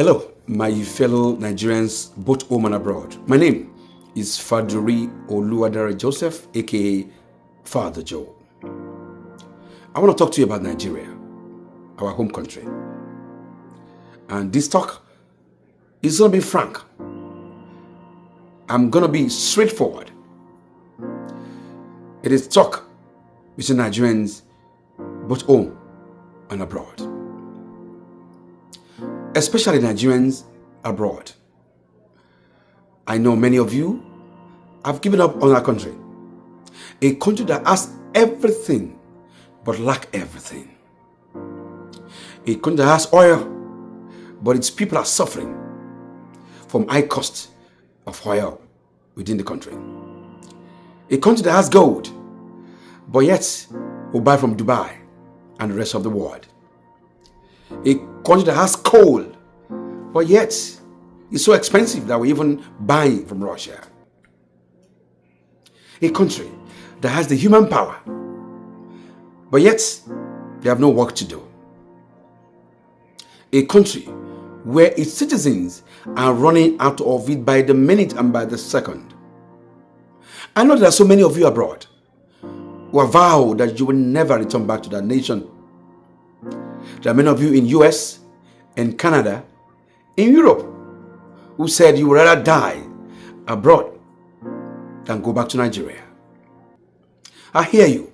Hello, my fellow Nigerians, both home and abroad. My name is Faduri Oluwadare Joseph, aka Father Joe. I want to talk to you about Nigeria, our home country. And this talk is going to be frank. I'm going to be straightforward. It is talk between Nigerians, both home and abroad. Especially Nigerians abroad. I know many of you have given up on our country. A country that has everything but lack everything. A country that has oil, but its people are suffering from high cost of oil within the country. A country that has gold, but yet will buy from Dubai and the rest of the world. A country that has coal, but yet it's so expensive that we're even buying from Russia. A country that has the human power, but yet they have no work to do. A country where its citizens are running out of it by the minute and by the second. I know there are so many of you abroad who have vowed that you will never return back to that nation. There are many of you in US, in Canada, in Europe, who said you would rather die abroad than go back to Nigeria. I hear you.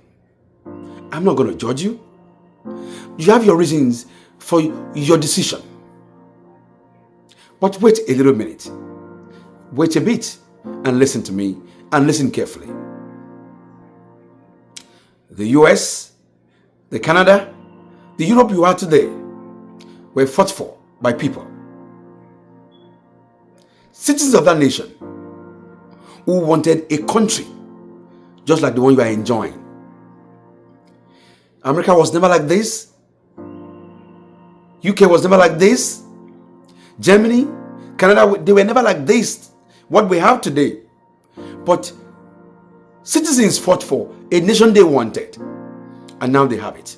I'm not going to judge you. You have your reasons for your decision. But wait a little minute. Wait a bit and listen to me and listen carefully. The US, the Canada, the Europe you are today were fought for by people, citizens of that nation, who wanted a country just like the one you are enjoying. America was never like this. UK was never like this. Germany, Canada, they were never like this, what we have today. But citizens fought for a nation they wanted, and now they have it.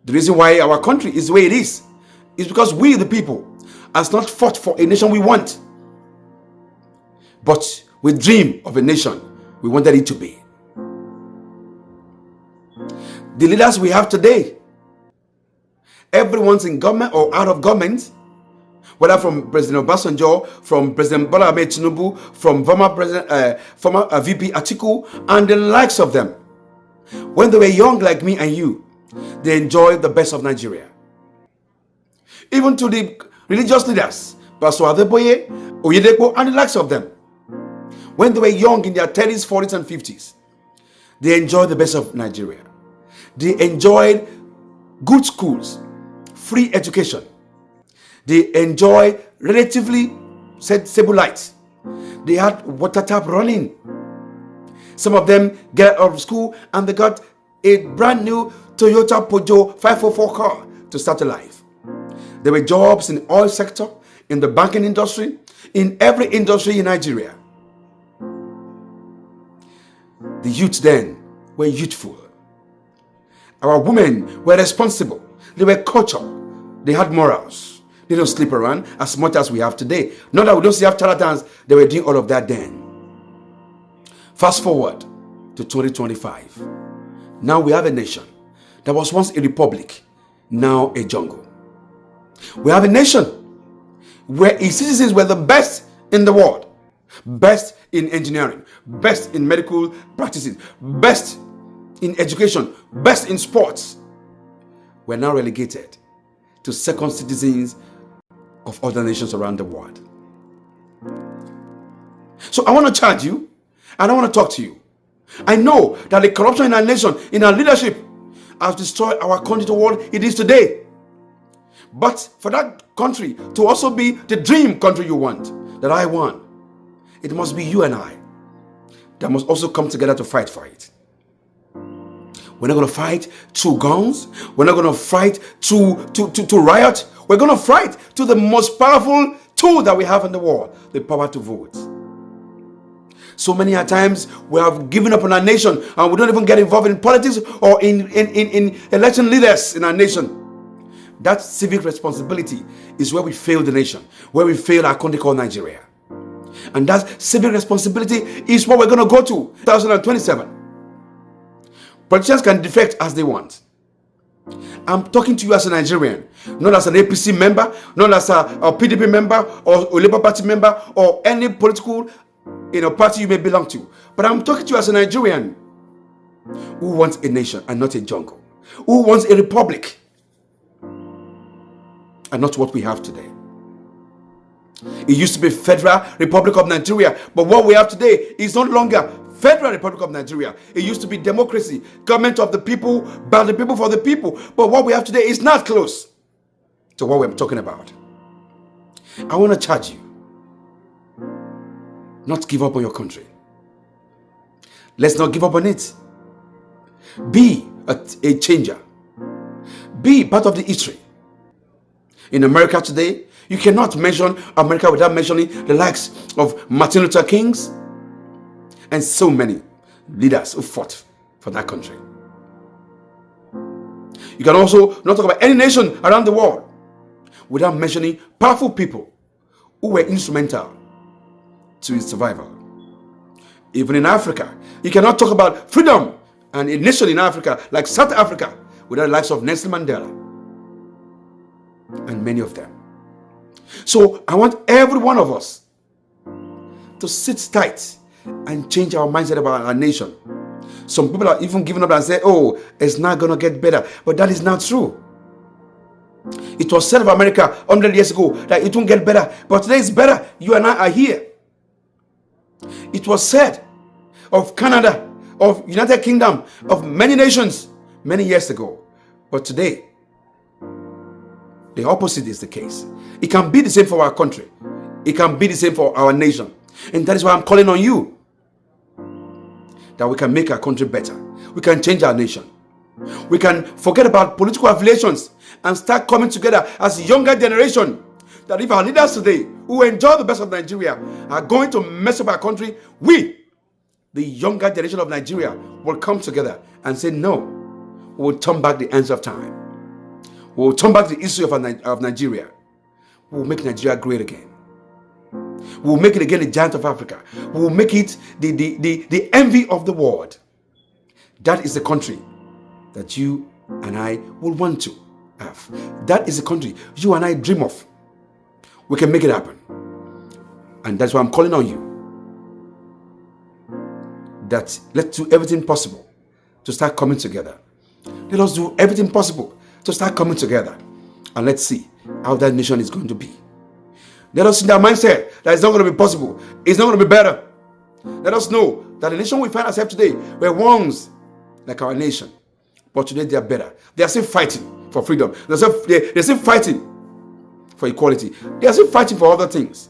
The reason why our country is the way it is because we, the people, has not fought for a nation we want, but we dream of a nation we wanted it to be. The leaders we have today, everyone's in government or out of government, whether from President Obasanjo, from President Bola Ahmed Tinubu, from former VP Atiku, and the likes of them. When they were young like me and you, they enjoyed the best of Nigeria. Even to the religious leaders, Pastor Adeboye, Oyedepo, and the likes of them. When they were young in their 30s, 40s, and 50s, they enjoyed the best of Nigeria. They enjoyed good schools, free education. They enjoyed relatively stable lights. They had water tap running. Some of them get out of school and they got a brand new Toyota Peugeot 504 car to start a life. There were jobs in the oil sector, in the banking industry, in every industry in Nigeria. The youth then were youthful. Our women were responsible. They were cultured. They had morals. They don't sleep around as much as we have today. Not that we don't see have charlatans. They were doing all of that then. Fast forward to 2025. Now we have a nation that was once a republic, now a jungle. We have a nation where its citizens were the best in the world. Best in engineering, best in medical practices, best in education, best in sports. We're now relegated to second citizens of other nations around the world. So I want to charge you and I want to talk to you. I know that the corruption in our nation, in our leadership, has destroyed our country to what it is today. But for that country to also be the dream country you want, that I want, it must be you and I that must also come together to fight for it. We're not going to fight through guns. We're not going to fight to riot. We're going to fight to the most powerful tool that we have in the world, the power to vote. So many times we have given up on our nation and we don't even get involved in politics or in election leaders in our nation That civic responsibility is where we fail the nation, where we fail our country called Nigeria. And that civic responsibility is what we're going to go to 2027. Politicians can defect as they want. I'm talking to you as a Nigerian, not as an APC member, not as a PDP member or a Labour Party member or any political party you may belong to. But I'm talking to you as a Nigerian who wants a nation and not a jungle, who wants a republic and not what we have today. It used to be Federal Republic of Nigeria, but what we have today is no longer Federal Republic of Nigeria. It used to be democracy, government of the people, by the people, for the people. But what we have today is not close to what we're talking about. I want to charge you not to give up on your country. Let's not give up on it. Be a changer. Be part of the history. In America today, you cannot mention America without mentioning the likes of Martin Luther King and so many leaders who fought for that country. You can also not talk about any nation around the world without mentioning powerful people who were instrumental to its survival. Even in Africa, you cannot talk about freedom and a nation in Africa like South Africa without the likes of Nelson Mandela and many of them. So I want every one of us to sit tight and change our mindset about our nation. Some people are even giving up and say, oh, it's not going to get better. But that is not true. It was said of America 100 years ago that it won't get better. But today it's better. You and I are here. It was said of Canada, of United Kingdom, of many nations many years ago. But today, the opposite is the case. It can be the same for our country. It can be the same for our nation. And that is why I'm calling on you. That we can make our country better. We can change our nation. We can forget about political affiliations and start coming together as a younger generation. That if our leaders today, who enjoy the best of Nigeria, are going to mess up our country, we, the younger generation of Nigeria, will come together and say, no, we will turn back the hands of time. We will turn back the history of Nigeria. We will make Nigeria great again. We will make it again the giant of Africa. We will make it the envy of the world. That is the country that you and I will want to have. That is the country you and I dream of. We can make it happen. And that's why I'm calling on you. That let's do everything possible to start coming together. Let us do everything possible to start coming together. And let's see how that nation is going to be. Let us in that mindset that it's not going to be possible. It's not going to be better. Let us know that the nation we find ourselves today were once like our nation. But today they are better. They are still fighting for freedom. They're still fighting for equality. They are still fighting for other things.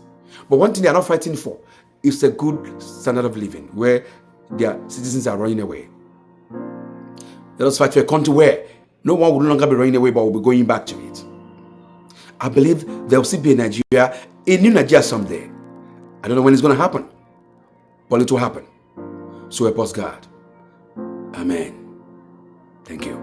But one thing they are not fighting for is a good standard of living where their citizens are running away. Let us fight for a country where no one will no longer be running away but will be going back to it. I believe there will still be a Nigeria, a new Nigeria someday. I don't know when it's going to happen, but it will happen. So help us God. Amen. Thank you.